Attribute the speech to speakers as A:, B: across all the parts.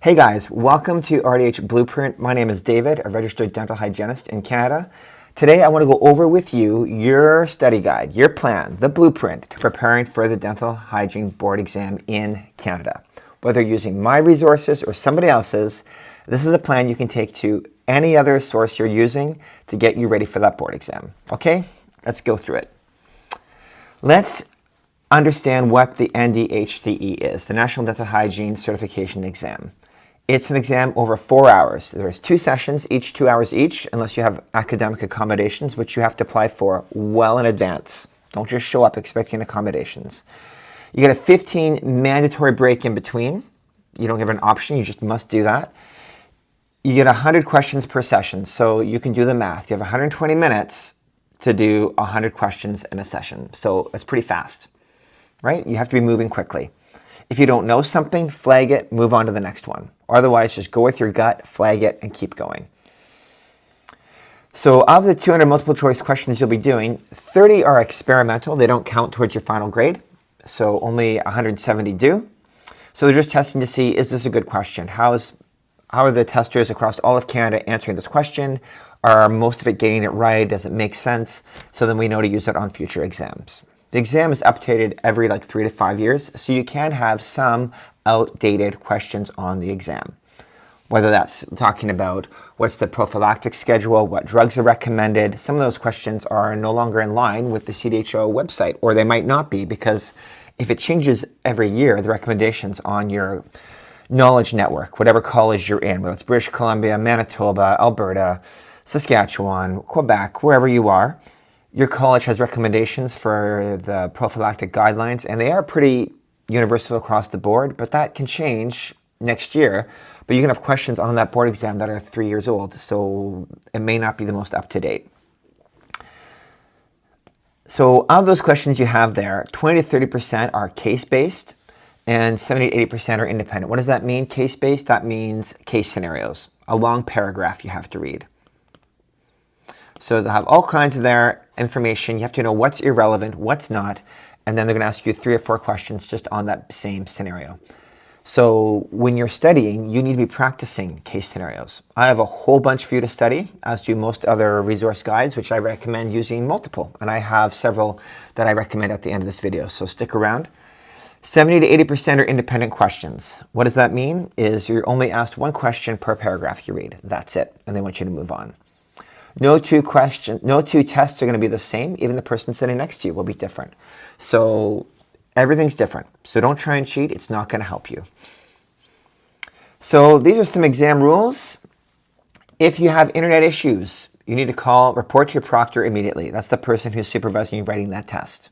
A: Hey guys, welcome to RDH Blueprint. My name is David, a registered dental hygienist in Canada. Today I want to go over with you your study guide, your plan, the blueprint to preparing for the dental hygiene board exam in Canada. Whether you're using my resources or somebody else's, this is a plan you can take to any other source you're using to get you ready for that board exam. Okay, let's go through it. Let's understand what the NDHCE is, the National Dental Hygiene Certification Exam. It's an exam over 4 hours. There's 2 sessions, each 2 hours each, unless you have academic accommodations, which you have to apply for well in advance. Don't just show up expecting accommodations. You get a 15 mandatory break in between. You don't give an option, you just must do that. You get 100 questions per session, so you can do the math. You have 120 minutes to do 100 questions in a session, so it's pretty fast, right? You have to be moving quickly. If you don't know something, flag it, move on to the next one. Otherwise, just go with your gut, flag it, and keep going. So of the 200 multiple choice questions you'll be doing, 30 are experimental. They don't count towards your final grade, so only 170 do. So they're just testing to see, is this a good question? How are the testers across all of Canada answering this question? Are most of it getting it right? Does it make sense? So then we know to use it on future exams. The exam is updated every 3 to 5 years, so you can have some outdated questions on the exam. Whether that's talking about what's the prophylactic schedule, what drugs are recommended. Some of those questions are no longer in line with the CDHO website, or they might not be, because if it changes every year, the recommendations on your knowledge network, whatever college you're in, whether it's British Columbia, Manitoba, Alberta, Saskatchewan, Quebec, wherever you are, your college has recommendations for the prophylactic guidelines, and they are pretty universal across the board, but that can change next year. But you can have questions on that board exam that are 3 years old, so it may not be the most up-to-date. So of those questions you have there, 20 to 30% are case-based, and 70 to 80% are independent. What does that mean, case-based? That means case scenarios, a long paragraph you have to read. So they'll have all kinds of their information. You have to know what's irrelevant, what's not, and then they're going to ask you 3 or 4 questions just on that same scenario. So when you're studying, you need to be practicing case scenarios. I have a whole bunch for you to study, as do most other resource guides, which I recommend using multiple. And I have several that I recommend at the end of this video, so stick around. 70 to 80% are independent questions. What does that mean? Is you're only asked 1 question per paragraph you read. That's it, and they want you to move on. No two tests are going to be the same. Even the person sitting next to you will be different. So everything's different. So don't try and cheat. It's not going to help you. So these are some exam rules. If you have internet issues, you need to report to your proctor immediately. That's the person who's supervising you writing that test.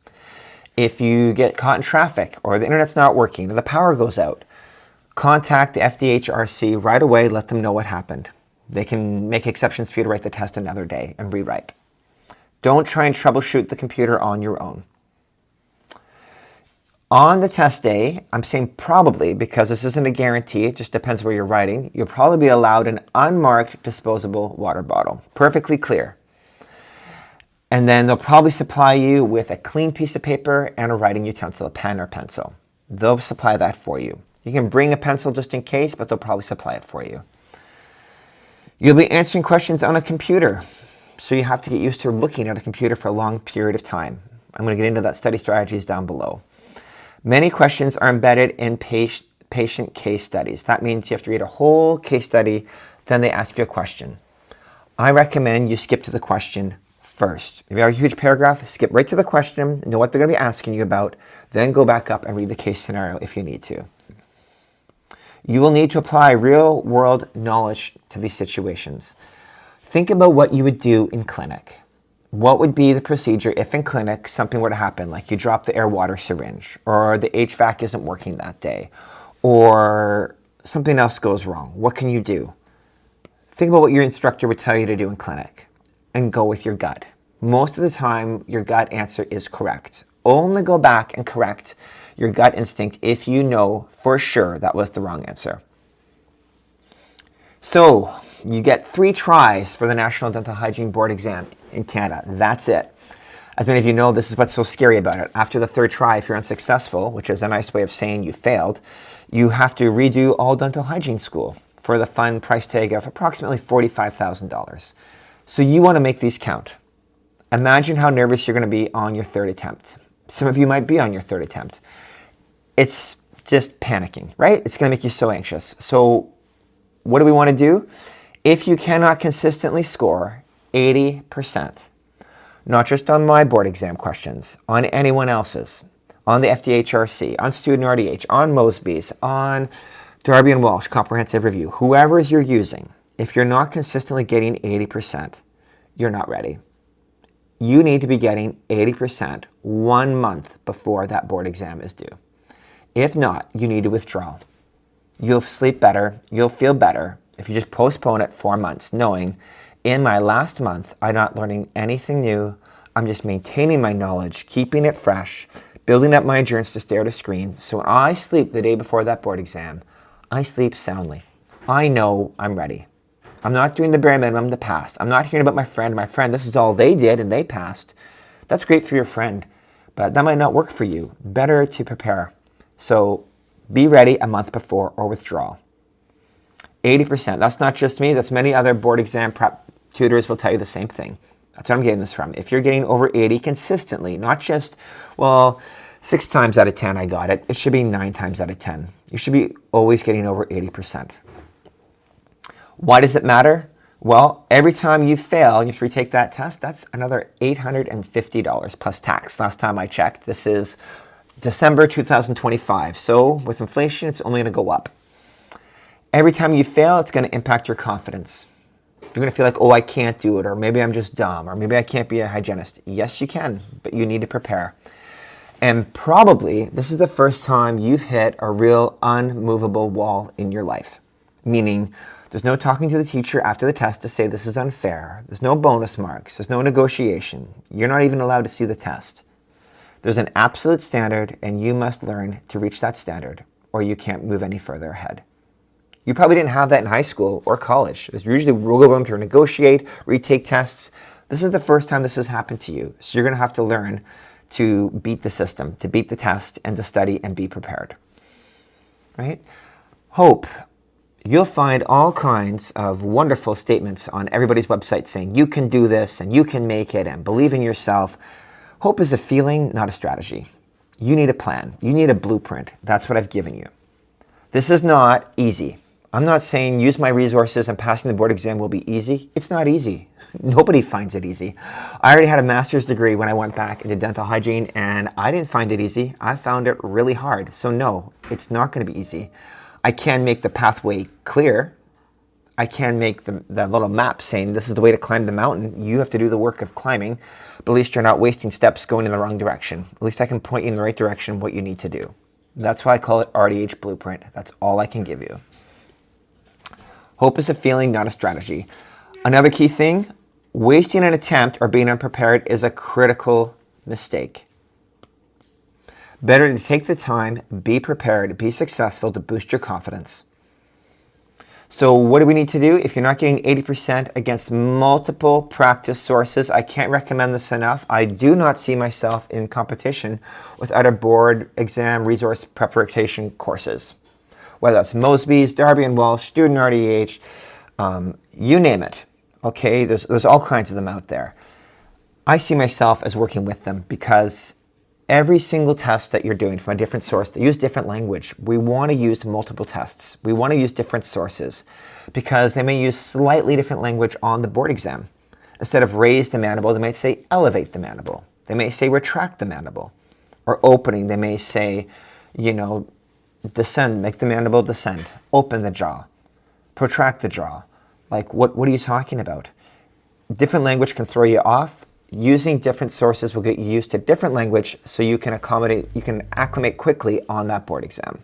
A: If you get caught in traffic, or the internet's not working, or the power goes out, contact the FDHRC right away. Let them know what happened. They can make exceptions for you to write the test another day and rewrite. Don't try and troubleshoot the computer on your own. On the test day, I'm saying probably because this isn't a guarantee, it just depends where you're writing, you'll probably be allowed an unmarked disposable water bottle, perfectly clear. And then they'll probably supply you with a clean piece of paper and a writing utensil, a pen or pencil. They'll supply that for you. You can bring a pencil just in case, but they'll probably supply it for you. You'll be answering questions on a computer, so you have to get used to looking at a computer for a long period of time. I'm going to get into that study strategies down below. Many questions are embedded in patient case studies. That means you have to read a whole case study, then they ask you a question. I recommend you skip to the question first. If you have a huge paragraph, skip right to the question, know what they're going to be asking you about, then go back up and read the case scenario if you need to. You will need to apply real-world knowledge to these situations. Think about what you would do in clinic. What would be the procedure if in clinic something were to happen, like you drop the air-water syringe, or the HVAC isn't working that day, or something else goes wrong? What can you do? Think about what your instructor would tell you to do in clinic, and go with your gut. Most of the time, your gut answer is correct. Only go back and correct your gut instinct if you know for sure that was the wrong answer. So you get 3 tries for the National Dental Hygiene Board exam in Canada. That's it. As many of you know, this is what's so scary about it. After the third try, if you're unsuccessful, which is a nice way of saying you failed, you have to redo all dental hygiene school for the fun price tag of approximately $45,000. So you want to make these count. Imagine how nervous you're going to be on your third attempt. Some of you might be on your third attempt. It's just panicking, right? It's going to make you so anxious. So what do we want to do? If you cannot consistently score 80%, not just on my board exam questions, on anyone else's, on the FDHRC, on Student RDH, on Mosby's, on Darby and Walsh Comprehensive Review, whoever you're using, if you're not consistently getting 80%, you're not ready. You need to be getting 80% 1 month before that board exam is due. If not, you need to withdraw. You'll sleep better, you'll feel better if you just postpone it 4 months, knowing in my last month, I'm not learning anything new. I'm just maintaining my knowledge, keeping it fresh, building up my endurance to stare at a screen. So when I sleep the day before that board exam, I sleep soundly. I know I'm ready. I'm not doing the bare minimum to pass. I'm not hearing about my friend. My friend, this is all they did and they passed. That's great for your friend, but that might not work for you. Better to prepare. So be ready a month before or withdraw. 80%. That's not just me. That's many other board exam prep tutors will tell you the same thing. That's what I'm getting this from. If you're getting over 80 consistently, not just, well, 6 times out of 10 I got it. It should be 9 times out of 10. You should be always getting over 80%. Why does it matter? Well, every time you fail, you have to retake that test. That's another $850 plus tax. Last time I checked, this is December 2025. So with inflation, it's only going to go up. Every time you fail, it's going to impact your confidence. You're going to feel like, oh, I can't do it, or maybe I'm just dumb, or maybe I can't be a hygienist. Yes, you can, but you need to prepare. And probably this is the first time you've hit a real unmovable wall in your life, meaning there's no talking to the teacher after the test to say this is unfair. There's no bonus marks. There's no negotiation. You're not even allowed to see the test. There's an absolute standard, and you must learn to reach that standard, or you can't move any further ahead. You probably didn't have that in high school or college. There's usually wiggle room to negotiate, retake tests. This is the first time this has happened to you. So you're going to have to learn to beat the system, to beat the test, and to study and be prepared. Right? Hope. You'll find all kinds of wonderful statements on everybody's website saying you can do this and you can make it and believe in yourself. Hope is a feeling, not a strategy. You need a plan. You need a blueprint. That's what I've given you. This is not easy. I'm not saying use my resources and passing the board exam will be easy. It's not easy. Nobody finds it easy. I already had a master's degree when I went back into dental hygiene, and I didn't find it easy. I found it really hard. So no, it's not going to be easy. I can make the pathway clear. I can make the little map saying this is the way to climb the mountain. You have to do the work of climbing, but at least you're not wasting steps going in the wrong direction. At least I can point you in the right direction, what you need to do. That's why I call it RDH Blueprint. That's all I can give you. Hope is a feeling, not a strategy. Another key thing, wasting an attempt or being unprepared is a critical mistake. Better to take the time, be prepared, be successful to boost your confidence. So what do we need to do? If you're not getting 80% against multiple practice sources, I can't recommend this enough. I do not see myself in competition with other board exam resource preparation courses. Whether that's Mosby's, Darby and Walsh, Student RDH, you name it. Okay, there's all kinds of them out there. I see myself as working with them because every single test that you're doing from a different source, they use different language. We want to use multiple tests. We want to use different sources because they may use slightly different language on the board exam. Instead of raise the mandible, they might say elevate the mandible. They may say retract the mandible. Or opening, they may say, descend, make the mandible descend. Open the jaw. Protract the jaw. Like, what are you talking about? Different language can throw you off. Using different sources will get you used to different language so you can acclimate quickly on that board exam,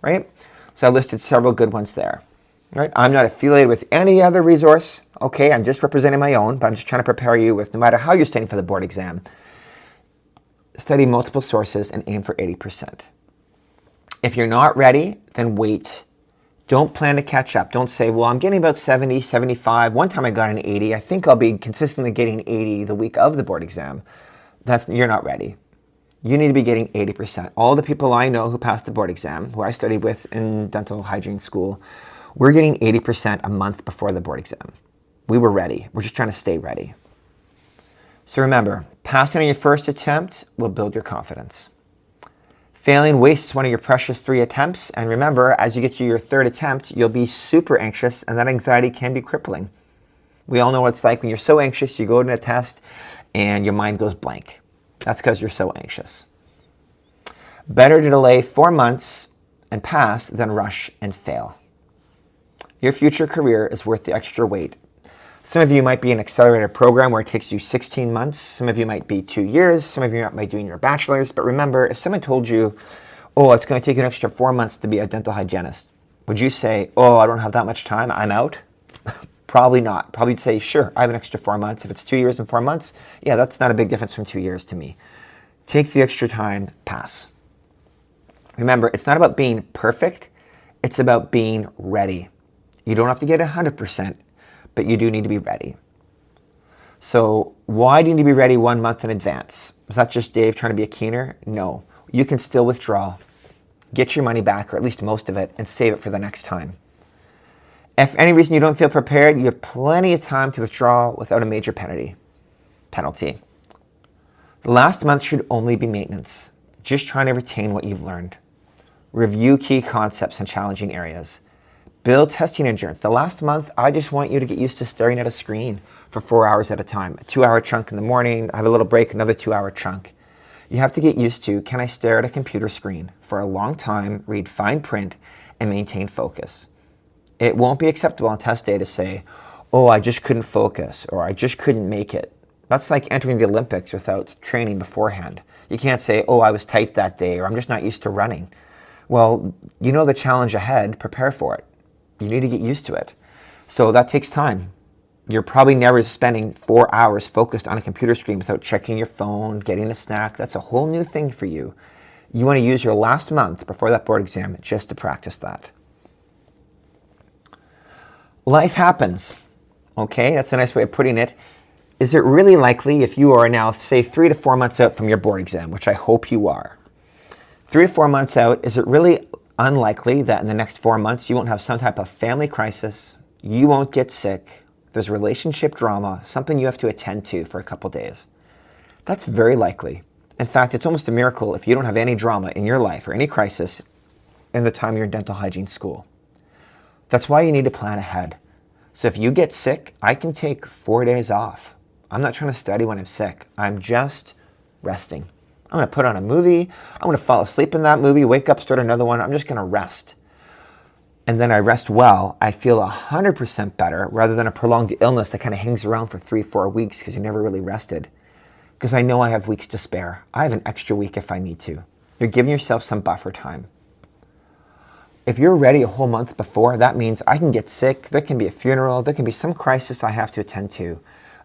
A: right? So I listed several good ones there, right? I'm not affiliated with any other resource, okay? I'm just representing my own, but I'm just trying to prepare you with no matter how you're studying for the board exam, study multiple sources and aim for 80%. If you're not ready, then wait. Don't plan to catch up. Don't say, well, I'm getting about 70, 75. One time I got an 80. I think I'll be consistently getting 80 the week of the board exam. You're not ready. You need to be getting 80%. All the people I know who passed the board exam, who I studied with in dental hygiene school, we're getting 80% a month before the board exam. We were ready. We're just trying to stay ready. So remember, passing on your first attempt will build your confidence. Failing wastes one of your precious 3 attempts. And remember, as you get to your 3rd attempt, you'll be super anxious, and that anxiety can be crippling. We all know what it's like when you're so anxious, you go to a test and your mind goes blank. That's because you're so anxious. Better to delay 4 months and pass than rush and fail. Your future career is worth the extra wait. Some of you might be in an accelerated program where it takes you 16 months. Some of you might be 2 years. Some of you might be doing your bachelor's. But remember, if someone told you, oh, it's going to take you an extra 4 months to be a dental hygienist, would you say, oh, I don't have that much time, I'm out? Probably not. Probably say, sure, I have an extra 4 months. If it's 2 years and 4 months, yeah, that's not a big difference from 2 years to me. Take the extra time, pass. Remember, it's not about being perfect. It's about being ready. You don't have to get 100%, but you do need to be ready. So why do you need to be ready 1 month in advance? Is that just Dave trying to be a keener? No. You can still withdraw, get your money back, or at least most of it, and save it for the next time. If for any reason you don't feel prepared, you have plenty of time to withdraw without a major penalty. The last month should only be maintenance, just trying to retain what you've learned. Review key concepts and challenging areas. Build testing endurance. The last month, I just want you to get used to staring at a screen for 4 hours at a time. A 2-hour chunk in the morning, I have a little break, another 2-hour chunk. You have to get used to, can I stare at a computer screen for a long time, read fine print, and maintain focus? It won't be acceptable on test day to say, oh, I just couldn't focus, or I just couldn't make it. That's like entering the Olympics without training beforehand. You can't say, oh, I was tight that day, or I'm just not used to running. Well, you know the challenge ahead, prepare for it. You need to get used to it. So that takes time. You're probably never spending 4 hours focused on a computer screen without checking your phone, getting a snack. That's a whole new thing for you. You want to use your last month before that board exam just to practice that. Life happens. Okay, that's a nice way of putting it. Is it really likely if you are now, say, 3 to 4 months out from your board exam, which I hope you are, 3 to 4 months out, is it really unlikely that in the next 4 months you won't have some type of family crisis, you won't get sick, there's relationship drama, something you have to attend to for a couple days? That's very likely. In fact, it's almost a miracle if you don't have any drama in your life or any crisis in the time you're in dental hygiene school. That's why you need to plan ahead. So if you get sick, I can take 4 days off. I'm not trying to study when I'm sick. I'm just resting. I'm going to put on a movie. I'm going to fall asleep in that movie, wake up, start another one. I'm just going to rest. And then I rest well. I feel 100% better rather than a prolonged illness that kind of hangs around for 3-4 weeks because you never really rested. Because I know I have weeks to spare. I have an extra week if I need to. You're giving yourself some buffer time. If you're ready a whole month before, that means I can get sick, there can be a funeral, there can be some crisis I have to attend to,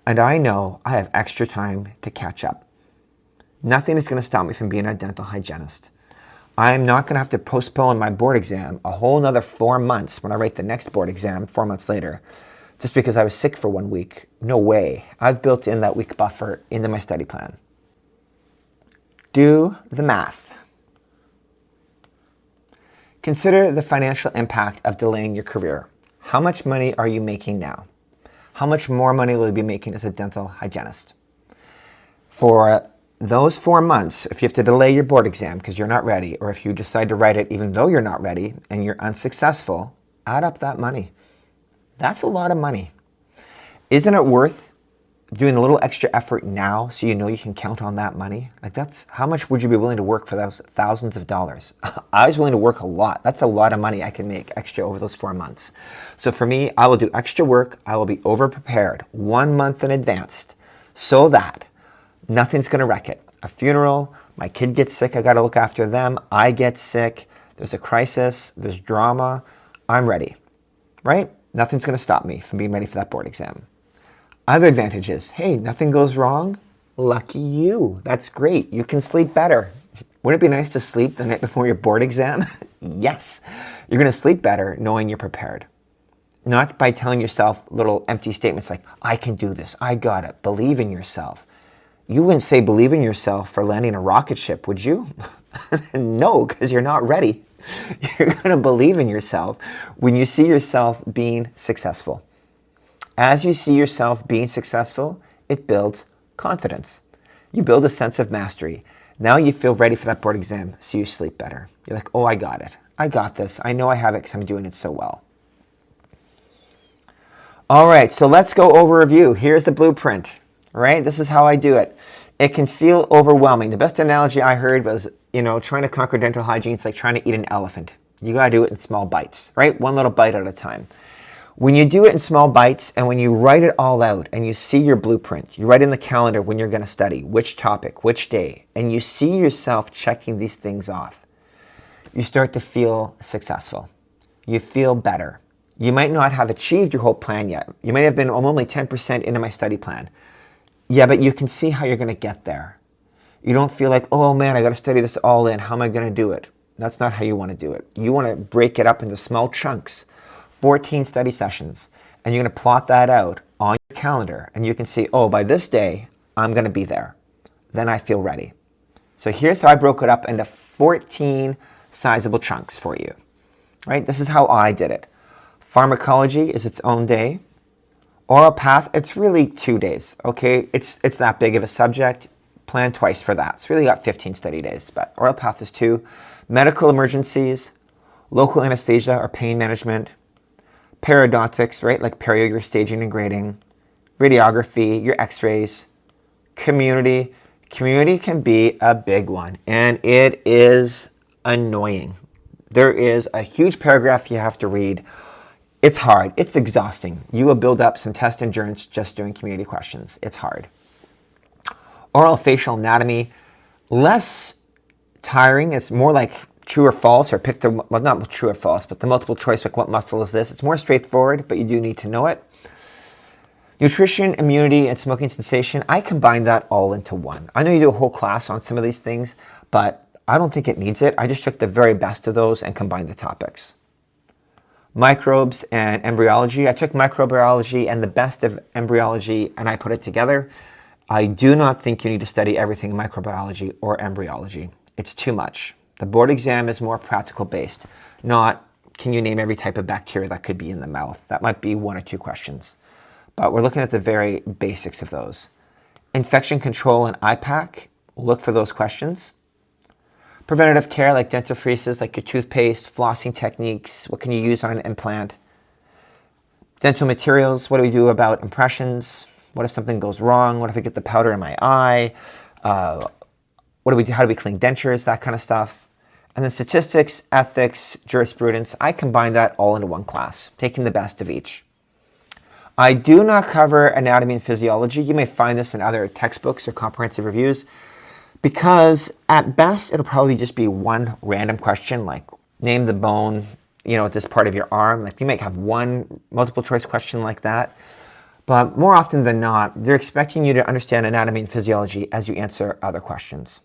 A: and I know I have extra time to catch up. Nothing is going to stop me from being a dental hygienist. I'm not going to have to postpone my board exam a whole another 4 months when I write the next board exam 4 months later, just because I was sick for 1 week. No way. I've built in that week buffer into my study plan. Do the math. Consider the financial impact of delaying your career. How much money are you making now? How much more money will you be making as a dental hygienist? For those 4 months, if you have to delay your board exam because you're not ready, or if you decide to write it even though you're not ready and you're unsuccessful, add up that money. That's a lot of money. Isn't it worth doing a little extra effort now so you know you can count on that money? Like, that's how much would you be willing to work for those thousands of dollars? I was willing to work a lot. That's a lot of money I can make extra over those 4 months. So for me, I will do extra work. I will be over prepared 1 month in advance so that nothing's going to wreck it. A funeral, my kid gets sick, I got to look after them. I get sick, there's a crisis, there's drama. I'm ready, right? Nothing's going to stop me from being ready for that board exam. Other advantages, hey, nothing goes wrong. Lucky you. That's great. You can sleep better. Wouldn't it be nice to sleep the night before your board exam? Yes. You're going to sleep better knowing you're prepared. Not by telling yourself little empty statements like, I can do this, I got it, believe in yourself. you wouldn't say believe in yourself for landing a rocket ship, would you? No, because you're not ready. You're going to believe in yourself when you see yourself being successful. As you see yourself being successful, it builds confidence. You build a sense of mastery. Now you feel ready for that board exam, so you sleep better. You're like, oh, I got it. I got this. I know I have it because I'm doing it so well. All right, so let's go over a review. Here's the blueprint, right? This is how I do it. It can feel overwhelming. The best analogy I heard was, trying to conquer dental hygiene is like trying to eat an elephant. You got to do it in small bites, right? One little bite at a time. When you do it in small bites and when you write it all out and you see your blueprint, you write in the calendar when you're going to study, which topic, which day, and you see yourself checking these things off, you start to feel successful. You feel better. You might not have achieved your whole plan yet. You might have been only 10% into my study plan. Yeah, but you can see how you're going to get there. You don't feel like, oh man, I got to study this all in. How am I going to do it? That's not how you want to do it. You want to break it up into small chunks, 14 study sessions, and you're going to plot that out on your calendar, and you can see, oh, by this day, I'm going to be there. Then I feel ready. So here's how I broke it up into 14 sizable chunks for you, right? This is how I did it. Pharmacology is its own day. Oral path, it's really 2 days, okay? It's that big of a subject. Plan twice for that. It's really got 15 study days, but oral path is 2. Medical emergencies, local anesthesia or pain management, periodontics, right? Like perio, your staging and grading, radiography, your x-rays, community. Community can be a big one, and it is annoying. There is a huge paragraph you have to read. It's hard. It's exhausting. You will build up some test endurance just doing community questions. It's hard. Oral facial anatomy, less tiring. It's more like true or false, or pick the, well, not true or false, but the multiple choice, like what muscle is this? It's more straightforward, but you do need to know it. Nutrition, immunity, and smoking cessation, I combine that all into one. I know you do a whole class on some of these things, but I don't think it needs it. I just took the very best of those and combined the topics. Microbes and embryology. I took microbiology and the best of embryology and I put it together. I do not think you need to study everything in microbiology or embryology. It's too much. The board exam is more practical based, not can you name every type of bacteria that could be in the mouth. That might be 1 or 2 questions. But we're looking at the very basics of those. Infection control and IPAC, look for those questions. Preventative care like dentifrices, like your toothpaste, flossing techniques, what can you use on an implant? Dental materials, what do we do about impressions? What if something goes wrong? What if I get the powder in my eye? What do we do? How do we clean dentures? That kind of stuff. And then statistics, ethics, jurisprudence, I combine that all into one class, taking the best of each. I do not cover anatomy and physiology. You may find this in other textbooks or comprehensive reviews, because at best, it'll probably just be one random question, like name the bone, at this part of your arm. Like you might have one multiple choice question like that. But more often than not, they're expecting you to understand anatomy and physiology as you answer other questions.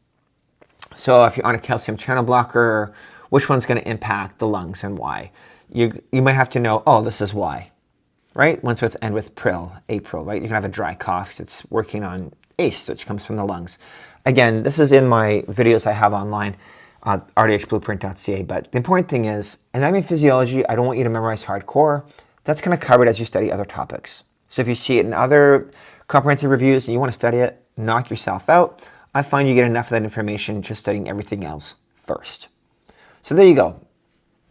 A: So if you're on a calcium channel blocker, which one's going to impact the lungs and why? You might have to know, oh, this is why, right? Once with end with April, right? You can have a dry cough because it's working on ACE, which comes from the lungs. Again, this is in my videos I have online, rdhblueprint.ca, but the important thing is, anatomy and physiology, I don't want you to memorize hardcore. That's kind of covered as you study other topics. So if you see it in other comprehensive reviews and you want to study it, knock yourself out. I find you get enough of that information just studying everything else first. So there you go.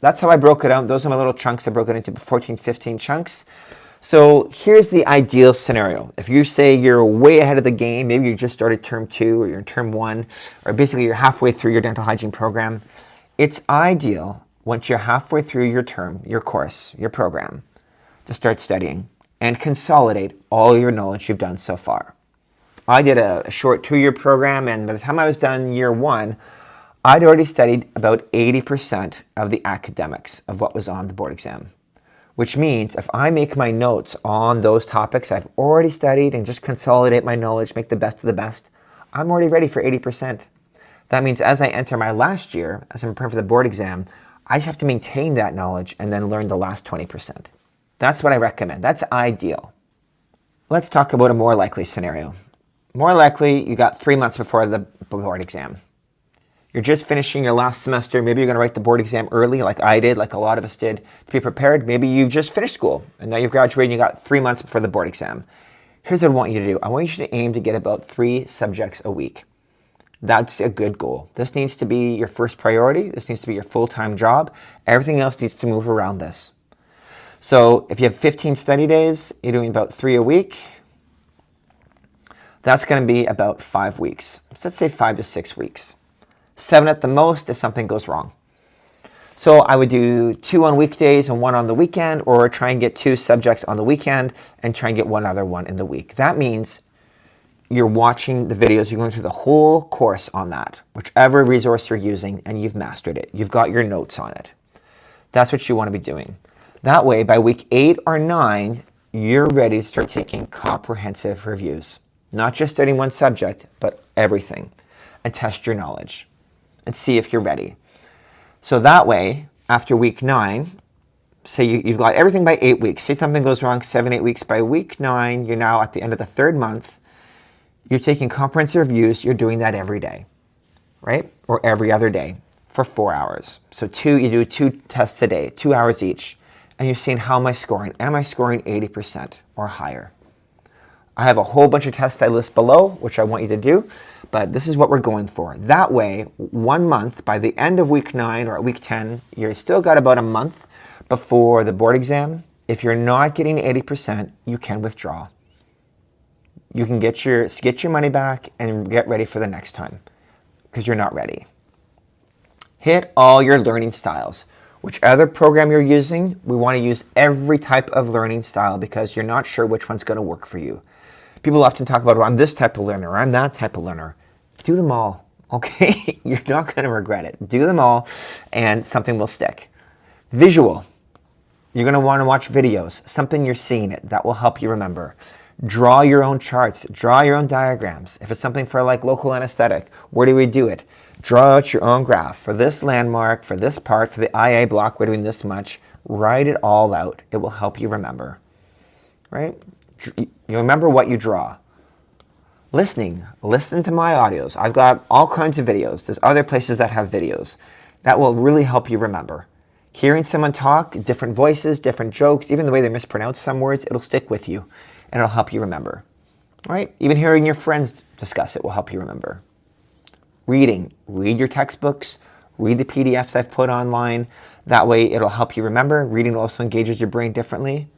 A: That's how I broke it out. Those are my little chunks. I broke it into 14, 15 chunks. So here's the ideal scenario. If you say you're way ahead of the game, maybe you just started term 2 or you're in term 1, or basically you're halfway through your dental hygiene program, it's ideal once you're halfway through your term, your course, your program, to start studying and consolidate all your knowledge you've done so far. I did a short 2-year program, and by the time I was done year 1, I'd already studied about 80% of the academics of what was on the board exam. Which means if I make my notes on those topics I've already studied and just consolidate my knowledge, make the best of the best, I'm already ready for 80%. That means as I enter my last year, as I'm preparing for the board exam, I just have to maintain that knowledge and then learn the last 20%. That's what I recommend. That's ideal. Let's talk about a more likely scenario. more likely you got 3 months before the board exam. You're just finishing your last semester. Maybe you're going to write the board exam early like I did, like a lot of us did, to be prepared. Maybe you just finished school and now you've graduated and you got 3 months before the board exam. Here's what I want you to do. I want you to aim to get about 3 subjects a week. That's a good goal. This needs to be your first priority. This needs to be your full-time job. Everything else needs to move around this. So if you have 15 study days, you're doing about 3 a week. That's going to be about 5 weeks. So let's say 5 to 6 weeks. 7 at the most if something goes wrong. So I would do 2 on weekdays and 1 on the weekend, or try and get 2 subjects on the weekend and try and get 1 other one in the week. That means you're watching the videos, you're going through the whole course on that, whichever resource you're using, and you've mastered it. You've got your notes on it. That's what you want to be doing. That way, by week 8 or 9, you're ready to start taking comprehensive reviews. Not just studying one subject, but everything, and test your knowledge and see if you're ready. So that way, after week 9, say you've got everything by 8 weeks. Say something goes wrong 7, 8 weeks. By week 9, you're now at the end of the 3rd month. You're taking comprehensive reviews. You're doing that every day, right? Or every other day for 4 hours. So you do 2 tests a day, 2 hours each. And you're seeing, how am I scoring? Am I scoring 80% or higher? I have a whole bunch of tests I list below, which I want you to do, but this is what we're going for. That way, 1 month, by the end of week 9 or at week 10, you've still got about a month before the board exam. If you're not getting 80%, you can withdraw. You can get your money back and get ready for the next time because you're not ready. Hit all your learning styles. Whichever program you're using, we want to use every type of learning style because you're not sure which one's going to work for you. People often talk about, well, I'm this type of learner, or I'm that type of learner. Do them all, okay? You're not going to regret it. Do them all, and something will stick. Visual. You're going to want to watch videos, something you're seeing it. That will help you remember. Draw your own charts. Draw your own diagrams. If it's something for like local anesthetic, where do we do it? Draw out your own graph. For this landmark, for this part, for the IA block, we're doing this much. Write it all out. It will help you remember, right? You remember what you draw. Listening. Listen to my audios. I've got all kinds of videos. There's other places that have videos. That will really help you remember. Hearing someone talk, different voices, different jokes, even the way they mispronounce some words, it'll stick with you and it'll help you remember. Right? Even hearing your friends discuss it will help you remember. Reading. Read your textbooks. Read the PDFs I've put online. That way it'll help you remember. Reading also engages your brain differently.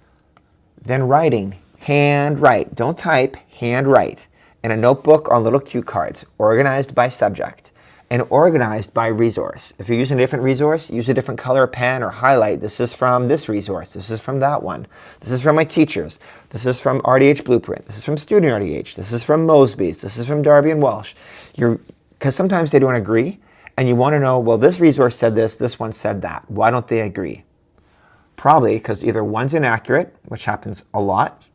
A: Then writing. Handwrite. Don't type. Handwrite. In a notebook on little cue cards. Organized by subject. And organized by resource. If you're using a different resource, use a different color pen or highlight. This is from this resource. This is from that one. This is from my teachers. This is from RDH Blueprint. This is from Student RDH. This is from Mosby's. This is from Darby and Walsh. Because sometimes they don't agree, and you want to know, well, this resource said this one said that. Why don't they agree? Probably because either one's inaccurate, which happens a lot,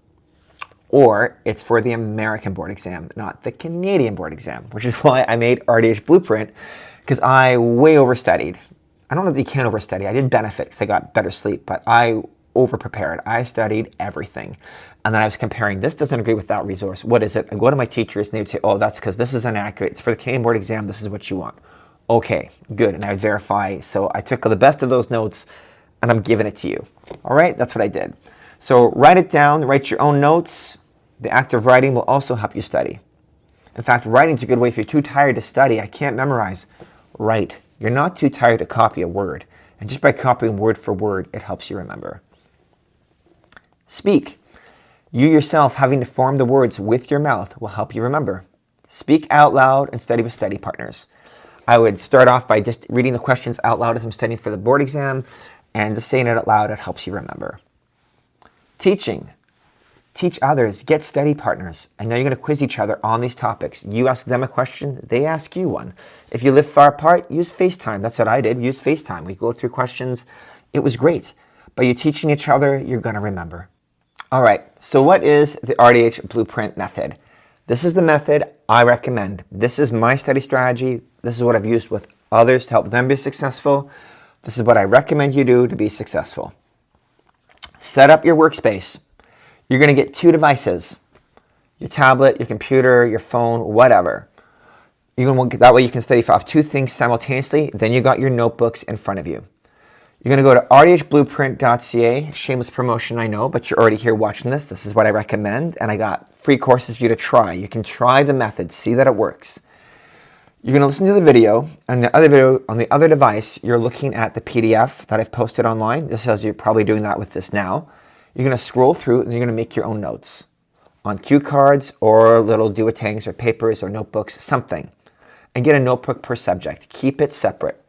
A: or it's for the American board exam, not the Canadian board exam, which is why I made RDH Blueprint, because I way overstudied. I don't know if you can overstudy. I did benefit because I got better sleep, but I over-prepared. I studied everything. And then I was comparing, this doesn't agree with that resource. What is it? I go to my teachers and they would say, oh, that's because this is inaccurate. It's for the Canadian board exam. This is what you want. Okay, good. And I would verify. So I took the best of those notes and I'm giving it to you. All right, that's what I did. So write it down, write your own notes. The act of writing will also help you study. In fact, writing is a good way if you're too tired to study. I can't memorize. Write. You're not too tired to copy a word. And just by copying word for word, it helps you remember. Speak. You yourself having to form the words with your mouth will help you remember. Speak out loud and study with study partners. I would start off by just reading the questions out loud as I'm studying for the board exam, and just saying it out loud, it helps you remember. Teaching. Teach others. Get study partners. I know you're going to quiz each other on these topics. You ask them a question, they ask you one. If you live far apart, use FaceTime. That's what I did. Use FaceTime. We go through questions. It was great. By you teaching each other, you're going to remember. All right, so what is the RDH Blueprint method? This is the method I recommend. This is my study strategy. This is what I've used with others to help them be successful. This is what I recommend you do to be successful. Set up your workspace. You're going to get 2 devices. your tablet, your computer, your phone, whatever. That way you can study off two things simultaneously. Then you got your notebooks in front of you. You're going to go to rdhblueprint.ca. Shameless promotion, I know, but you're already here watching this. This is what I recommend, and I got free courses for you to try. You can try the method, see that it works. You're going to listen to the video, and the other video on the other device, you're looking at the PDF that I've posted online. This says you're probably doing that with this now. You're going to scroll through, and you're going to make your own notes on cue cards or little do-a-tangs or papers or notebooks, something. And get a notebook per subject. Keep it separate.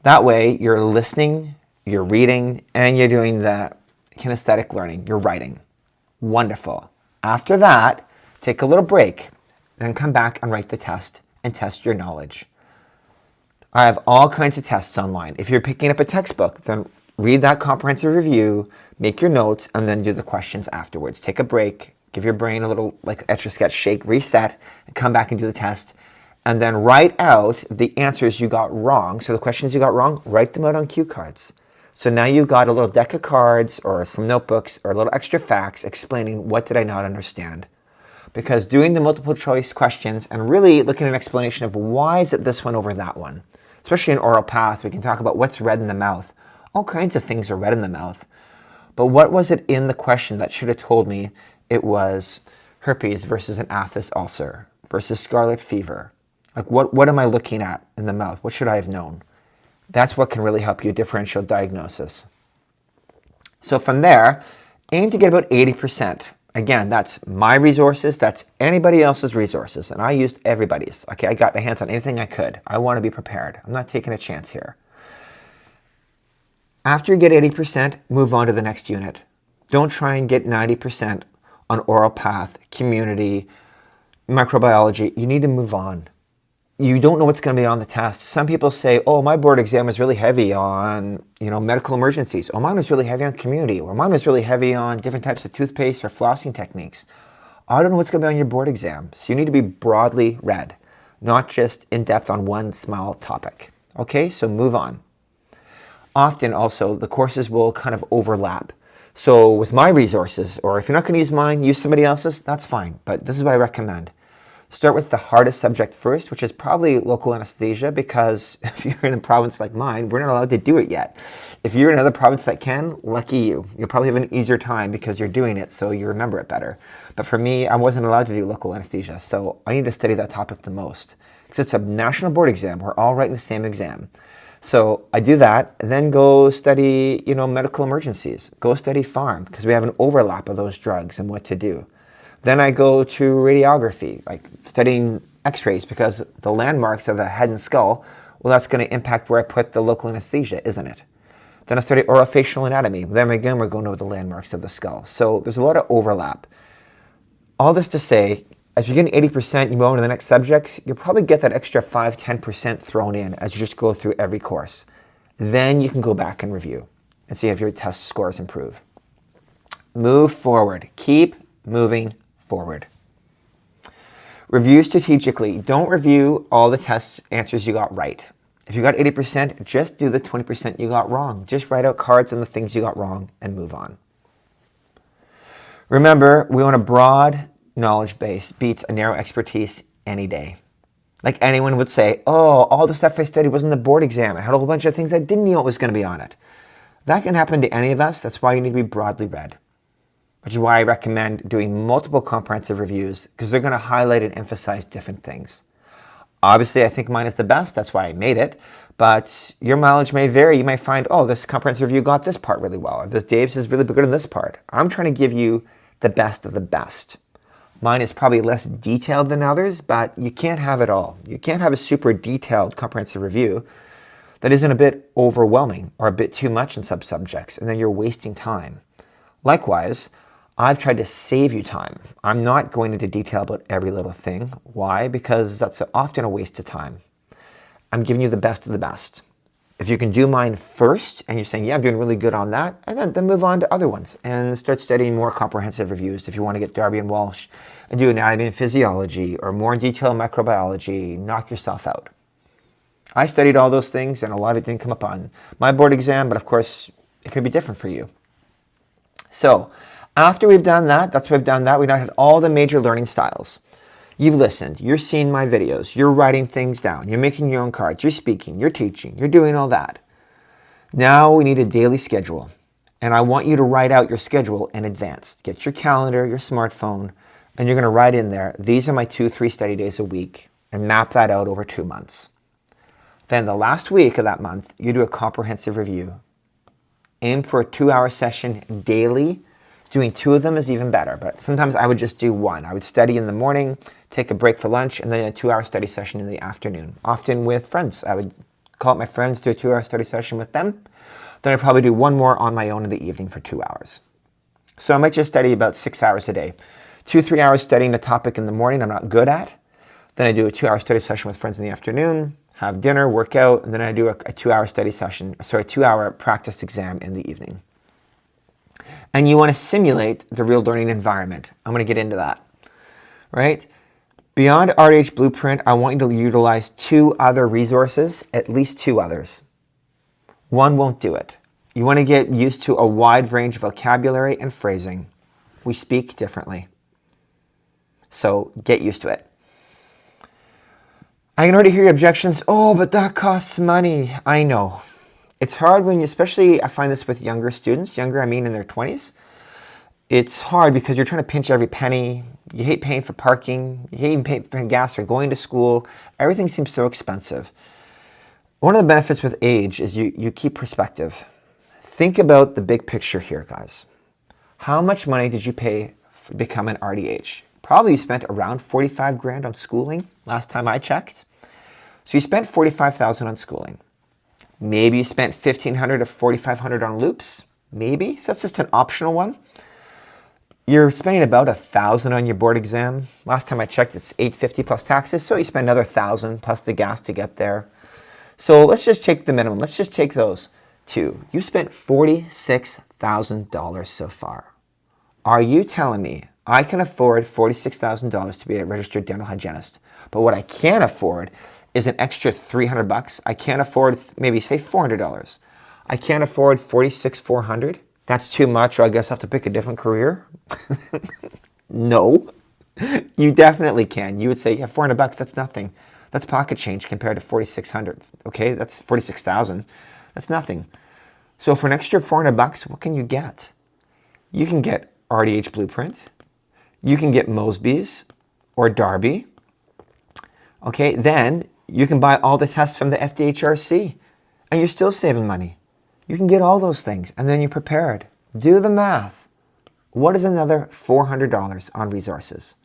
A: That way, you're listening, you're reading, and you're doing the kinesthetic learning. You're writing. Wonderful. After that, take a little break. Then come back and write the test and test your knowledge. I have all kinds of tests online. If you're picking up a textbook, then read that comprehensive review, make your notes, and then do the questions afterwards. Take a break, give your brain a little Etch-a-Sketch shake, reset, and come back and do the test. And then write out the answers you got wrong. So the questions you got wrong, write them out on cue cards. So now you've got a little deck of cards or some notebooks or a little extra facts explaining what did I not understand. Because doing the multiple choice questions and really looking at an explanation of why is it this one over that one, especially in oral path, we can talk about what's red in the mouth. All kinds of things are red in the mouth. But what was it in the question that should have told me it was herpes versus an aphthous ulcer versus scarlet fever? Like what am I looking at in the mouth? What should I have known? That's what can really help you differential diagnosis. So from there, aim to get about 80%. Again, that's my resources, that's anybody else's resources, and I used everybody's. Okay, I got my hands on anything I could. I want to be prepared. I'm not taking a chance here. After you get 80%, move on to the next unit. Don't try and get 90% on oral path, community, microbiology. You need to move on. You don't know what's going to be on the test. Some people say, oh, my board exam was really heavy on, medical emergencies. Oh, mine was really heavy on community. Or mine was really heavy on different types of toothpaste or flossing techniques. I don't know what's going to be on your board exam. So you need to be broadly read, not just in depth on one small topic. Okay, so move on. Often also, the courses will kind of overlap. So with my resources, or if you're not going to use mine, use somebody else's, that's fine. But this is what I recommend. Start with the hardest subject first, which is probably local anesthesia, because if you're in a province like mine, we're not allowed to do it yet. If you're in another province that can, lucky you. You'll probably have an easier time because you're doing it, so you remember it better. But for me, I wasn't allowed to do local anesthesia, so I need to study that topic the most. Because it's a national board exam. We're all writing the same exam. So I do that, and then go study, medical emergencies. Go study pharm, because we have an overlap of those drugs and what to do. Then I go to radiography, like studying x-rays, because the landmarks of the head and skull, well, that's going to impact where I put the local anesthesia, isn't it? Then I study orofacial anatomy. Then again, we're going over the landmarks of the skull. So there's a lot of overlap. All this to say, as you're getting 80%, you move on to the next subjects, you'll probably get that extra 5-10% thrown in as you just go through every course. Then you can go back and review and see if your test scores improve. Move forward. Keep moving forward. Review strategically. Don't review all the test answers you got right. If you got 80%, just do the 20% you got wrong. Just write out cards on the things you got wrong and move on. Remember, we want a broad knowledge base beats a narrow expertise any day. Like anyone would say, oh, all the stuff I studied was in the board exam. I had a whole bunch of things I didn't know what was going to be on it. That can happen to any of us. That's why you need to be broadly read. Which is why I recommend doing multiple comprehensive reviews, because they're going to highlight and emphasize different things. Obviously, I think mine is the best. That's why I made it. But your mileage may vary. You might find, oh, this comprehensive review got this part really well. Or this Dave's is really good in this part. I'm trying to give you the best of the best. Mine is probably less detailed than others, but you can't have it all. You can't have a super detailed comprehensive review that isn't a bit overwhelming or a bit too much in some subjects, and then you're wasting time. Likewise, I've tried to save you time. I'm not going into detail about every little thing. Why? Because that's often a waste of time. I'm giving you the best of the best. If you can do mine first, and you're saying, yeah, I'm doing really good on that, and then move on to other ones and start studying more comprehensive reviews if you want to get Darby and Walsh and do anatomy and physiology or more in detail microbiology, knock yourself out. I studied all those things, and a lot of it didn't come up on my board exam, but of course, it could be different for you. So, After we've done that, we've now had all the major learning styles. You've listened, you're seeing my videos, you're writing things down, you're making your own cards, you're speaking, you're teaching, you're doing all that. Now we need a daily schedule. And I want you to write out your schedule in advance. Get your calendar, your smartphone, and you're going to write in there, these are my 2-3 study days a week, and map that out over 2 months. Then the last week of that month, you do a comprehensive review. Aim for a 2-hour session daily. Doing 2 of them is even better, but sometimes I would just do 1. I would study in the morning, take a break for lunch, and then a 2-hour study session in the afternoon, often with friends. I would call up my friends, do a 2-hour study session with them. Then I'd probably do 1 more on my own in the evening for 2 hours. So I might just study about 6 hours a day. 2-3 hours studying a topic in the morning I'm not good at. Then I do a 2-hour study session with friends in the afternoon, have dinner, work out, and then I do a 2-hour study session, a 2-hour practice exam in the evening. And you want to simulate the real learning environment. I'm going to get into that, right? Beyond RDH Blueprint, I want you to utilize 2 other resources, at least 2 others. 1 won't do it. You want to get used to a wide range of vocabulary and phrasing. We speak differently. So get used to it. I can already hear your objections. Oh, but that costs money. I know. It's hard when you, especially I find this with younger students, younger I mean in their 20s. It's hard because you're trying to pinch every penny. You hate paying for parking. You hate even paying gas for going to school. Everything seems so expensive. One of the benefits with age is you keep perspective. Think about the big picture here, guys. How much money did you pay to become an RDH? Probably you spent around 45 grand on schooling last time I checked. So you spent 45,000 on schooling. Maybe you spent 1,500 to 4,500 on loops. Maybe. So that's just an optional one. You're spending about 1,000 on your board exam. Last time I checked, it's $850 plus taxes. So you spend another 1,000 plus the gas to get there. So let's just take the minimum. Let's just take those 2. You spent $46,000 so far. Are you telling me I can afford $46,000 to be a registered dental hygienist, but what I can't afford is an extra $300? I can't afford maybe say $400. I can't afford $46,400. That's too much, or I guess I have to pick a different career. No, you definitely can. You would say, yeah, $400, that's nothing. That's pocket change compared to 4,600. Okay, that's 46,000. That's nothing. So for an extra $400, what can you get? You can get RDH Blueprint. You can get Mosby's or Darby. Okay, then you can buy all the tests from the FDHRC, and you're still saving money. You can get all those things, and then you're prepared. Do the math. What is another $400 on resources?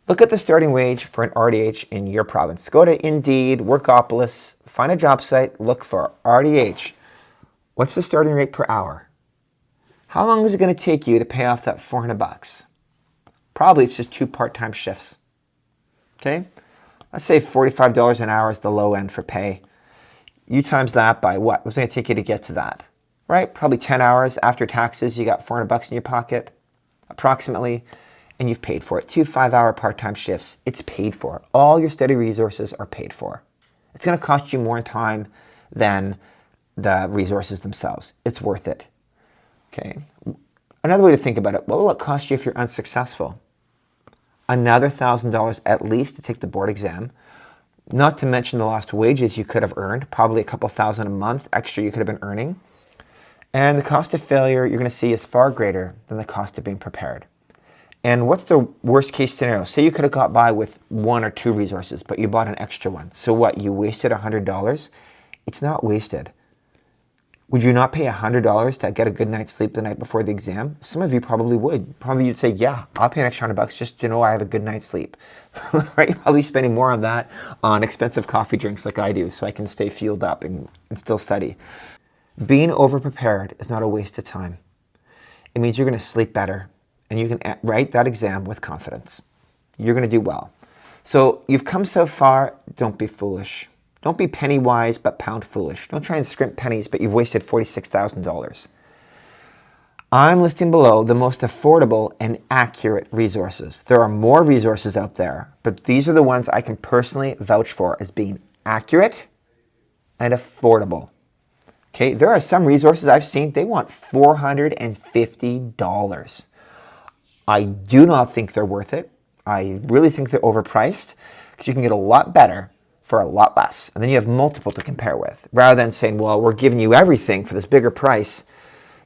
A: Look at the starting wage for an RDH in your province. Go to Indeed, Workopolis, find a job site, look for RDH. What's the starting rate per hour? How long is it going to take you to pay off that $400? Probably it's just 2 part-time shifts. Okay? Let's say $45 an hour is the low end for pay. You times that by what? What's it going to take you to get to that? Right? Probably 10 hours after taxes. You got $400 in your pocket, approximately, and you've paid for it. 2 5-hour part-time shifts. It's paid for. All your study resources are paid for. It's going to cost you more in time than the resources themselves. It's worth it. Okay. Another way to think about it, what will it cost you if you're unsuccessful? Another $1,000 at least to take the board exam. Not to mention the lost wages you could have earned, probably a couple thousand a month extra you could have been earning. And the cost of failure you're going to see is far greater than the cost of being prepared. And what's the worst case scenario? Say you could have got by with 1 or 2 resources, but you bought an extra one. So what, you wasted $100? It's not wasted. Would you not pay $100 to get a good night's sleep the night before the exam? Some of you probably would. Probably you'd say, yeah, I'll pay an extra $100 just to know I have a good night's sleep. Right? You're probably spending more on that on expensive coffee drinks like I do so I can stay fueled up and still study. Being overprepared is not a waste of time. It means you're going to sleep better and you can write that exam with confidence. You're going to do well. So you've come so far, don't be foolish. Don't be penny wise, but pound foolish. Don't try and scrimp pennies, but you've wasted $46,000. I'm listing below the most affordable and accurate resources. There are more resources out there, but these are the ones I can personally vouch for as being accurate and affordable. Okay, there are some resources I've seen, they want $450 I do not think they're worth it. I really think they're overpriced because you can get a lot better for a lot less. And then you have multiple to compare with. Rather than saying, well, we're giving you everything for this bigger price.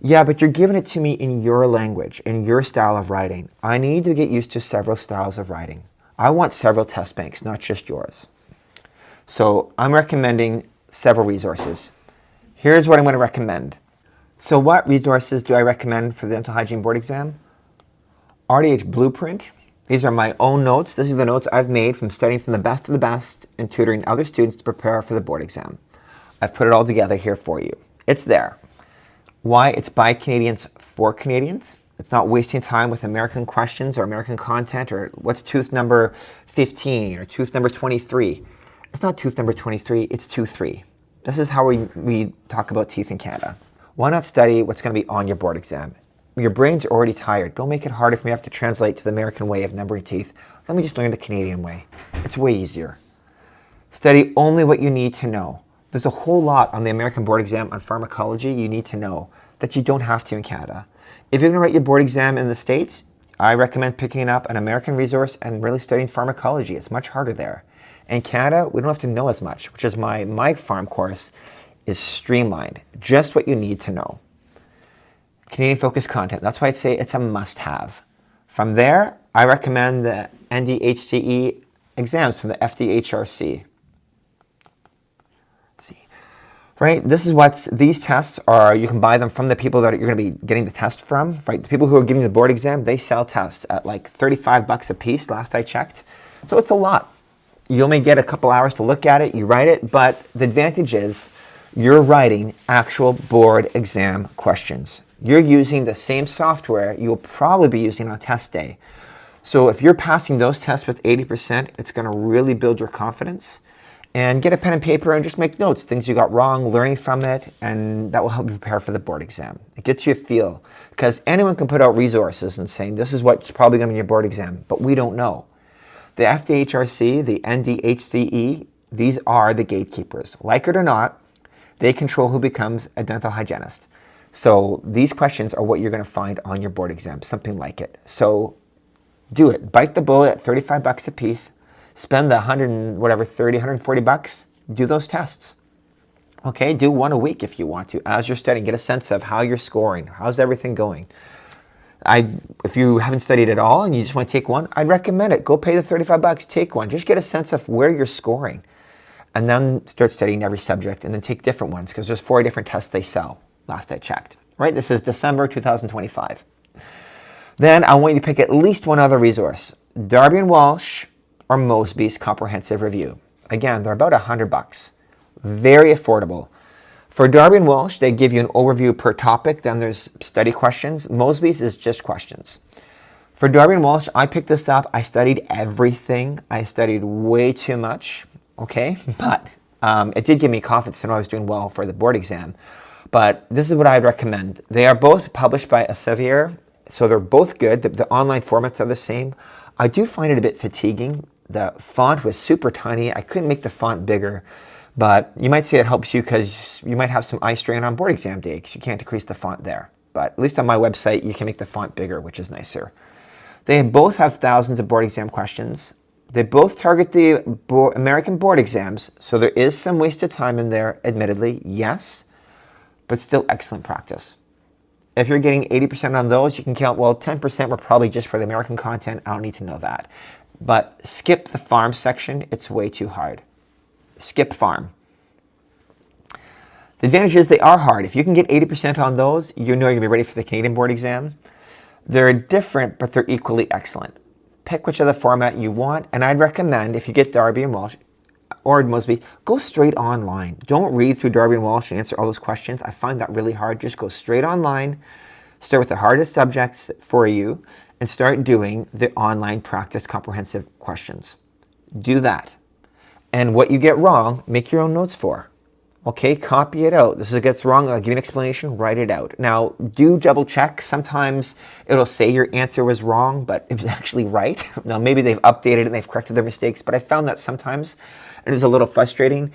A: Yeah, but you're giving it to me in your language, in your style of writing. I need to get used to several styles of writing. I want several test banks, not just yours. So I'm recommending several resources. Here's what I'm going to recommend. So what resources do I recommend for the dental hygiene board exam? RDH Blueprint. These are my own notes. These are the notes I've made from studying from the best of the best and tutoring other students to prepare for the board exam. I've put it all together here for you. It's there. Why? It's by Canadians for Canadians. It's not wasting time with American questions or American content or what's tooth number 15 or tooth number 23. It's not tooth number 23, it's tooth 3. This is how we talk about teeth in Canada. Why not study what's going to be on your board exam? Your brain's already tired. Don't make it hard if we have to translate to the American way of numbering teeth. Let me just learn the Canadian way. It's way easier. Study only what you need to know. There's a whole lot on the American board exam on pharmacology you need to know that you don't have to in Canada. If you're going to write your board exam in the States, I recommend picking up an American resource and really studying pharmacology. It's much harder there. In Canada, we don't have to know as much, which is my pharm course is streamlined. Just what you need to know. Canadian focused content. That's why I'd say it's a must-have. From there, I recommend the NDHCE exams from the FDHRC. Right, this is what these tests are. You can buy them from the people that you're going to be getting the test from. Right, the people who are giving the board exam, they sell tests at like $35 a piece. Last I checked, so it's a lot. You only get a couple hours to look at it. You write it, but the advantage is you're writing actual board exam questions. You're using the same software you'll probably be using on test day. So if you're passing those tests with 80%, it's going to really build your confidence. And get a pen and paper and just make notes, things you got wrong, learning from it, and that will help you prepare for the board exam. It gets you a feel, because anyone can put out resources and saying this is what's probably going to be your board exam, but we don't know. The FDHRC, the NDHCE, these are the gatekeepers. Like it or not, they control who becomes a dental hygienist. So these questions are what you're going to find on your board exam, something like it. So do it. Bite the bullet at $35 a piece. Spend the 140 bucks, do those tests. Okay, do one a week if you want to. As you're studying, get a sense of how you're scoring. How's everything going? If you haven't studied at all and you just want to take one, I'd recommend it. Go pay the 35 bucks, take one. Just get a sense of where you're scoring. And then start studying every subject and then take different ones because there's 4 different tests they sell, last I checked. Right, this is December 2025. Then I want you to pick at least one other resource. Darby and Walsh or Mosby's Comprehensive Review. Again, they're about $100. Very affordable. For Darby and Walsh, they give you an overview per topic, then there's study questions. Mosby's is just questions. For Darby and Walsh, I picked this up. I studied everything. I studied way too much, okay? But it did give me confidence to know I was doing well for the board exam. But this is what I'd recommend. They are both published by Elsevier, so they're both good. The online formats are the same. I do find it a bit fatiguing. The font was super tiny. I couldn't make the font bigger, but you might say it helps you because you might have some eye strain on board exam day because you can't decrease the font there. But at least on my website, you can make the font bigger, which is nicer. They both have thousands of board exam questions. They both target the American board exams, so there is some wasted time in there, admittedly, yes, but still excellent practice. If you're getting 80% on those, you can count, well, 10% were probably just for the American content. I don't need to know that. But skip the farm section. It's way too hard. Skip farm. The advantage is they are hard. If you can get 80% on those, you know you're going to be ready for the Canadian board exam. They're different, but they're equally excellent. Pick whichever format you want, and I'd recommend if you get Darby and Walsh or Mosby, go straight online. Don't read through Darby and Walsh and answer all those questions. I find that really hard. Just go straight online, start with the hardest subjects for you, and start doing the online practice comprehensive questions. Do that. And what you get wrong, make your own notes for. Okay, copy it out. This is what gets wrong. I'll give you an explanation, write it out. Now, do double check. Sometimes it'll say your answer was wrong, but it was actually right. Now, maybe they've updated it and they've corrected their mistakes, but I found that sometimes it is a little frustrating.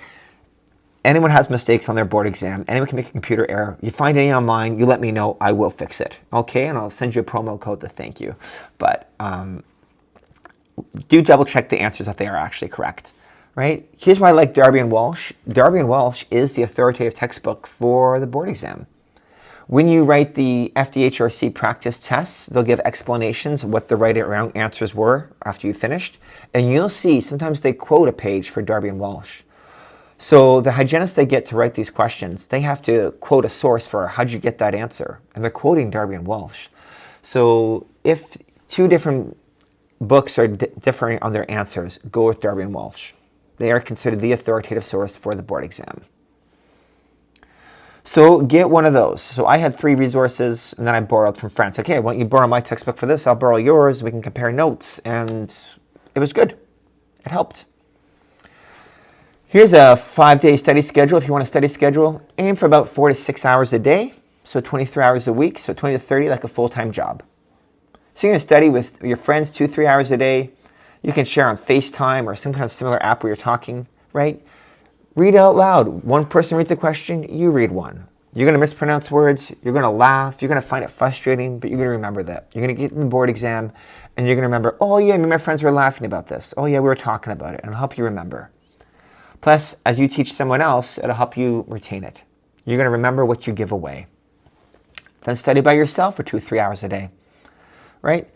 A: anyone has mistakes on their board exam. Anyone can make a computer error. You find any on mine, you let me know. I will fix it. Okay, and I'll send you a promo code to thank you. But do double check the answers that they are actually correct. Right? Here's why I like Darby and Walsh. Darby and Walsh is the authoritative textbook for the board exam. When you write the FDHRC practice tests, they'll give explanations of what the right and wrong answers were after you finished. And you'll see sometimes they quote a page for Darby and Walsh. So the hygienists they get to write these questions, they have to quote a source for how'd you get that answer. And they're quoting Darby and Walsh. So if two different books are differing on their answers, go with Darby and Walsh. They are considered the authoritative source for the board exam. So get one of those. So I had 3 resources, and then I borrowed from friends. Okay, why don't you borrow my textbook for this? I'll borrow yours. We can compare notes. And it was good. It helped. Here's a 5-day study schedule. If you want a study schedule, aim for about 4 to 6 hours a day. So 23 hours a week. So 20 to 30, like a full-time job. So you're going to study with your friends 2-3 hours a day. You can share on FaceTime or some kind of similar app where you're talking, right? Read out loud. One person reads a question, you read one. You're going to mispronounce words, you're going to laugh, you're going to find it frustrating, but you're going to remember that. You're going to get in the board exam, and you're going to remember, oh yeah, me and my friends were laughing about this. Oh yeah, we were talking about it, and it'll help you remember. Plus, as you teach someone else, it'll help you retain it. You're going to remember what you give away. Then study by yourself for 2-3 hours a day, right?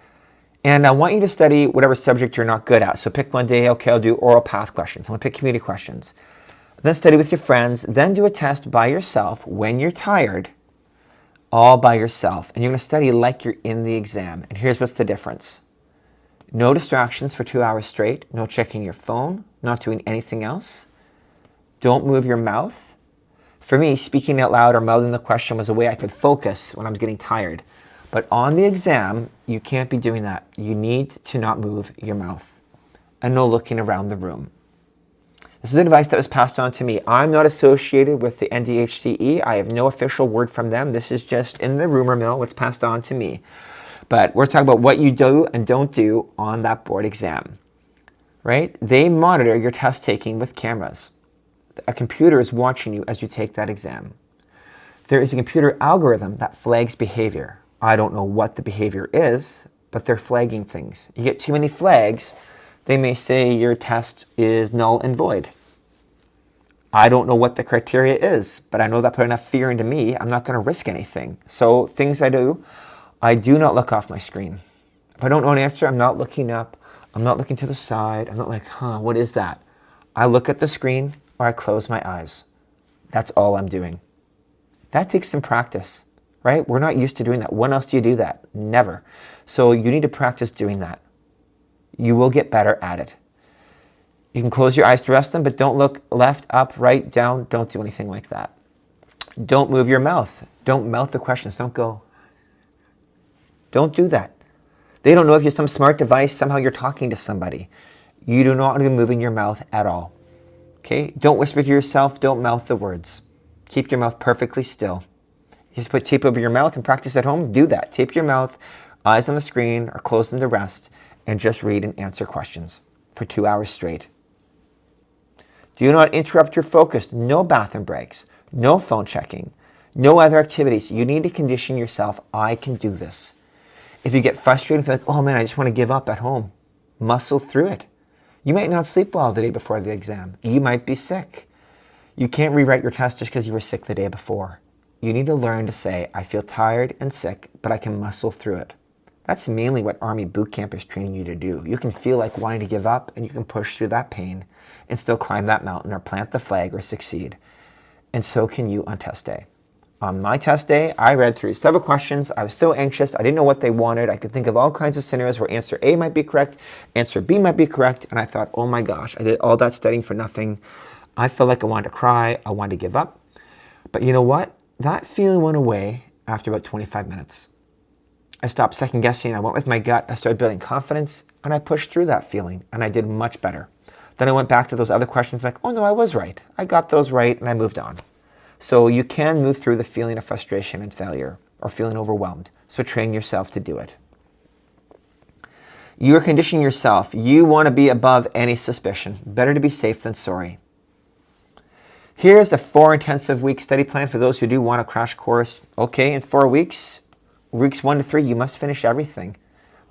A: And I want you to study whatever subject you're not good at. So pick one day, okay, I'll do oral path questions. I'm going to pick community questions. Then study with your friends. Then do a test by yourself when you're tired, all by yourself. And you're going to study like you're in the exam. And here's what's the difference. No distractions for 2 hours straight. No checking your phone. Not doing anything else. Don't move your mouth. For me, speaking out loud or mouthing the question was a way I could focus when I was getting tired. But on the exam, you can't be doing that. You need to not move your mouth and no looking around the room. This is advice that was passed on to me. I'm not associated with the NDHCE. I have no official word from them. This is just in the rumor mill what's passed on to me. But we're talking about what you do and don't do on that board exam, right? They monitor your test taking with cameras. A computer is watching you as you take that exam. There is a computer algorithm that flags behavior. I don't know what the behavior is, but they're flagging things. You get too many flags, they may say your test is null and void. I don't know what the criteria is, but I know that put enough fear into me, I'm not going to risk anything. So things I do not look off my screen. If I don't know an answer, I'm not looking up, I'm not looking to the side, I'm not like, what is that? I look at the screen or I close my eyes. That's all I'm doing. That takes some practice. Right? We're not used to doing that. When else do you do that? Never. So you need to practice doing that. You will get better at it. You can close your eyes to rest them, but don't look left, up, right, down. Don't do anything like that. Don't move your mouth. Don't mouth the questions. Don't go. Don't do that. They don't know if you're some smart device, somehow you're talking to somebody. You do not want to be moving your mouth at all. Okay? Don't whisper to yourself. Don't mouth the words. Keep your mouth perfectly still. You just put tape over your mouth and practice at home, do that. Tape your mouth, eyes on the screen, or close them to rest, and just read and answer questions for 2 hours straight. Do not interrupt your focus. No bathroom breaks, no phone checking, no other activities. You need to condition yourself, I can do this. If you get frustrated and feel like, oh man, I just want to give up at home, muscle through it. You might not sleep well the day before the exam. You might be sick. You can't rewrite your test just because you were sick the day before. You need to learn to say, I feel tired and sick, but I can muscle through it. That's mainly what Army Boot Camp is training you to do. You can feel like wanting to give up, and you can push through that pain and still climb that mountain or plant the flag or succeed. And so can you on test day. On my test day, I read through several questions. I was so anxious. I didn't know what they wanted. I could think of all kinds of scenarios where answer A might be correct, answer B might be correct, and I thought, oh my gosh, I did all that studying for nothing. I felt like I wanted to cry. I wanted to give up. But you know what? That feeling went away after about 25 minutes. I stopped second guessing. I went with my gut. I started building confidence, and I pushed through that feeling, and I did much better. Then I went back to those other questions like, oh no, I was right. I got those right, and I moved on. So you can move through the feeling of frustration and failure or feeling overwhelmed. So train yourself to do it. You are conditioning yourself. You want to be above any suspicion. Better to be safe than sorry. Here's a 4 intensive week study plan for those who do want a crash course. Okay, in 4 weeks, weeks 1 to 3, you must finish everything.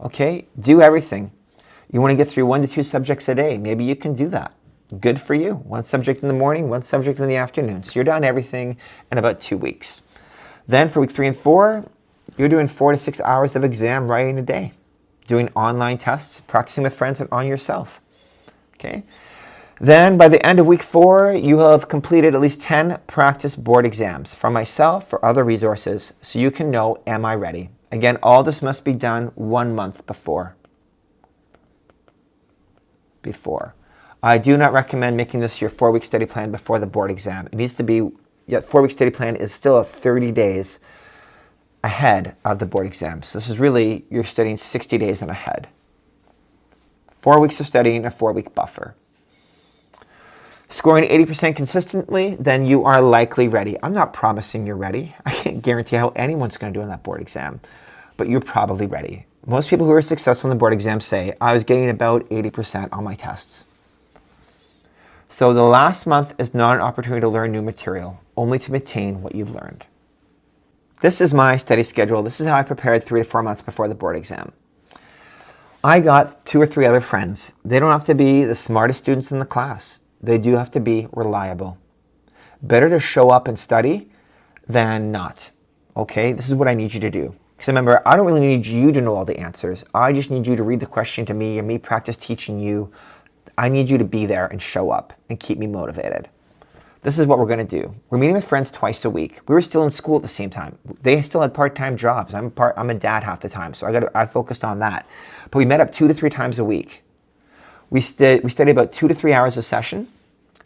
A: Okay, do everything. You want to get through 1 to 2 subjects a day. Maybe you can do that. Good for you. 1 subject in the morning, 1 subject in the afternoon. So you're done everything in about 2 weeks. Then for week 3 and 4, you're doing 4 to 6 hours of exam writing a day, doing online tests, practicing with friends and on yourself. Okay. Then by the end of week 4, you have completed at least 10 practice board exams from myself or other resources so you can know, am I ready? Again, all this must be done 1 month before. I do not recommend making this your 4-week study plan before the board exam. It needs to be, yet 4-week study plan is still 30 days ahead of the board exam. So this is really, you're studying 60 days and ahead. 4 weeks of studying, a 4-week buffer. Scoring 80% consistently, then you are likely ready. I'm not promising you're ready. I can't guarantee how anyone's going to do on that board exam, but you're probably ready. Most people who are successful in the board exam say, I was getting about 80% on my tests. So the last month is not an opportunity to learn new material, only to maintain what you've learned. This is my study schedule. This is how I prepared 3 to 4 months before the board exam. I got 2 or 3 other friends. They don't have to be the smartest students in the class. They do have to be reliable. Better to show up and study than not. Okay, this is what I need you to do. Because remember, I don't really need you to know all the answers. I just need you to read the question to me and me practice teaching you. I need you to be there and show up and keep me motivated. This is what we're going to do. We're meeting with friends twice a week. We were still in school at the same time. They still had part-time jobs. I'm a dad half the time, so I focused on that. But we met up 2 to 3 times a week. We studied about 2 to 3 hours a session.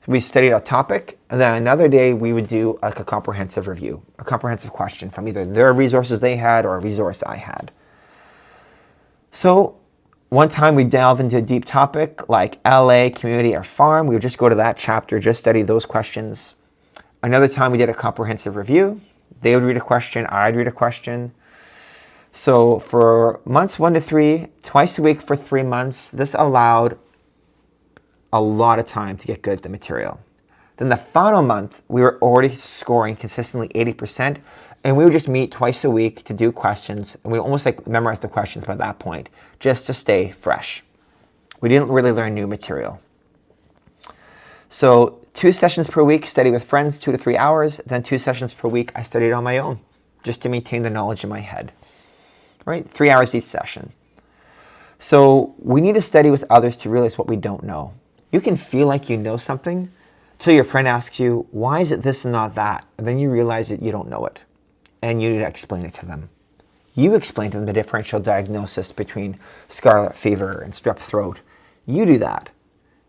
A: We studied a topic, and then another day we would do like a comprehensive review, a comprehensive question from either their resources they had or a resource I had. So one time we delve into a deep topic like LA, community, or farm. We would just go to that chapter, just study those questions. Another time we did a comprehensive review. They would read a question, I'd read a question. So for months 1 to 3, twice a week for 3 months, this allowed a lot of time to get good at the material. Then the final month, we were already scoring consistently 80%, and we would just meet twice a week to do questions, and we almost like memorize the questions by that point, just to stay fresh. We didn't really learn new material. So 2 sessions per week, study with friends, 2 to 3 hours, then 2 sessions per week, I studied on my own, just to maintain the knowledge in my head, right? 3 hours each session. So we need to study with others to realize what we don't know. You can feel like you know something till your friend asks you, why is it this and not that? And then you realize that you don't know it. And you need to explain it to them. You explain to them the differential diagnosis between scarlet fever and strep throat. You do that.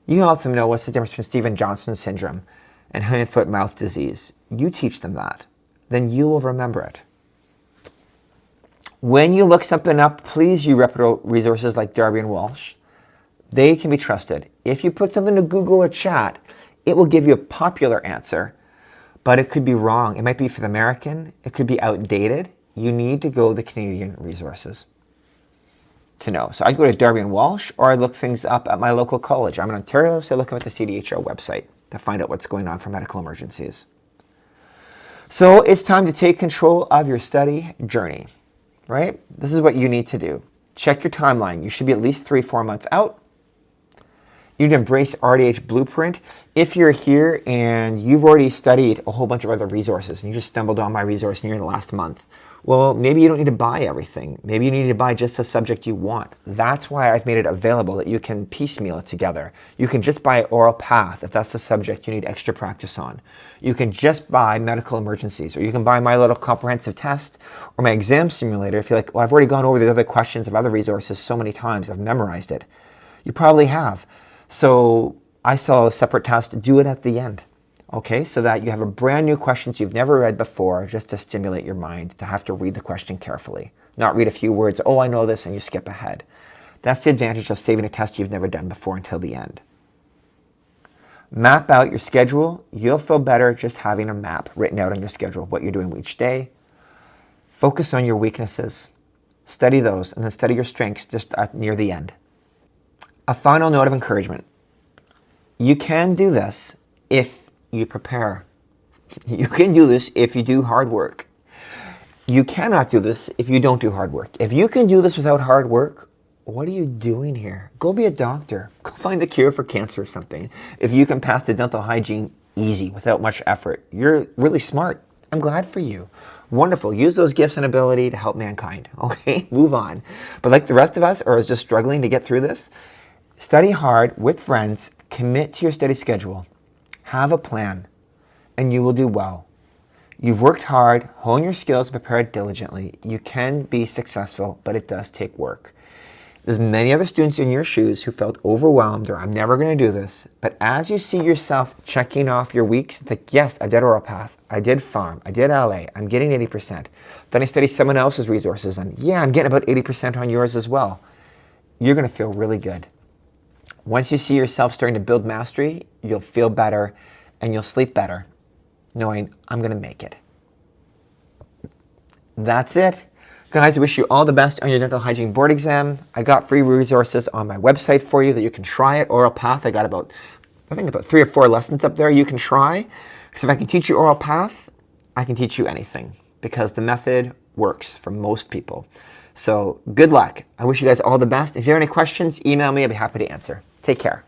A: You help them know what's the difference between Stevens-Johnson syndrome and hand, foot, mouth disease. You teach them that. Then you will remember it. When you look something up, please use reputable resources like Darby and Walsh. They can be trusted. If you put something to Google or chat, it will give you a popular answer, but it could be wrong. It might be for the American. It could be outdated. You need to go to the Canadian resources to know. So I go to Darby and Walsh, or I look things up at my local college. I'm in Ontario, so I look at the CDHO website to find out what's going on for medical emergencies. So it's time to take control of your study journey, right? This is what you need to do. Check your timeline. You should be at least 3-4 months out. You need to embrace RDH Blueprint. If you're here and you've already studied a whole bunch of other resources and you just stumbled on my resource and you're in the last month, well, maybe you don't need to buy everything. Maybe you need to buy just the subject you want. That's why I've made it available that you can piecemeal it together. You can just buy Oral Path if that's the subject you need extra practice on. You can just buy medical emergencies, or you can buy my little comprehensive test or my exam simulator if you're like, well, I've already gone over the other questions of other resources so many times, I've memorized it. You probably have. So I sell a separate test, do it at the end, okay? So that you have a brand new questions you've never read before, just to stimulate your mind to have to read the question carefully. Not read a few words, oh, I know this, and you skip ahead. That's the advantage of saving a test you've never done before until the end. Map out your schedule. You'll feel better just having a map written out on your schedule of what you're doing each day. Focus on your weaknesses. Study those, and then study your strengths just near the end. A final note of encouragement. You can do this if you prepare. You can do this if you do hard work. You cannot do this if you don't do hard work. If you can do this without hard work, what are you doing here? Go be a doctor. Go find a cure for cancer or something. If you can pass the dental hygiene easy, without much effort, you're really smart. I'm glad for you. Wonderful. Use those gifts and ability to help mankind. Okay, move on. But like the rest of us, or is just struggling to get through this, study hard with friends, commit to your study schedule, have a plan, and you will do well. You've worked hard, hone your skills, prepared diligently. You can be successful, but it does take work. There's many other students in your shoes who felt overwhelmed or I'm never going to do this. But as you see yourself checking off your weeks, it's like, yes, I did oral path, I did pharm, I did LA, I'm getting 80%. Then I study someone else's resources and yeah, I'm getting about 80% on yours as well. You're going to feel really good. Once you see yourself starting to build mastery, you'll feel better and you'll sleep better, knowing I'm going to make it. That's it. Guys, I wish you all the best on your dental hygiene board exam. I got free resources on my website for you that you can try it. Oral path, I got about 3 or 4 lessons up there you can try. So if I can teach you oral path, I can teach you anything because the method works for most people. So good luck. I wish you guys all the best. If you have any questions, email me. I'll be happy to answer. Take care.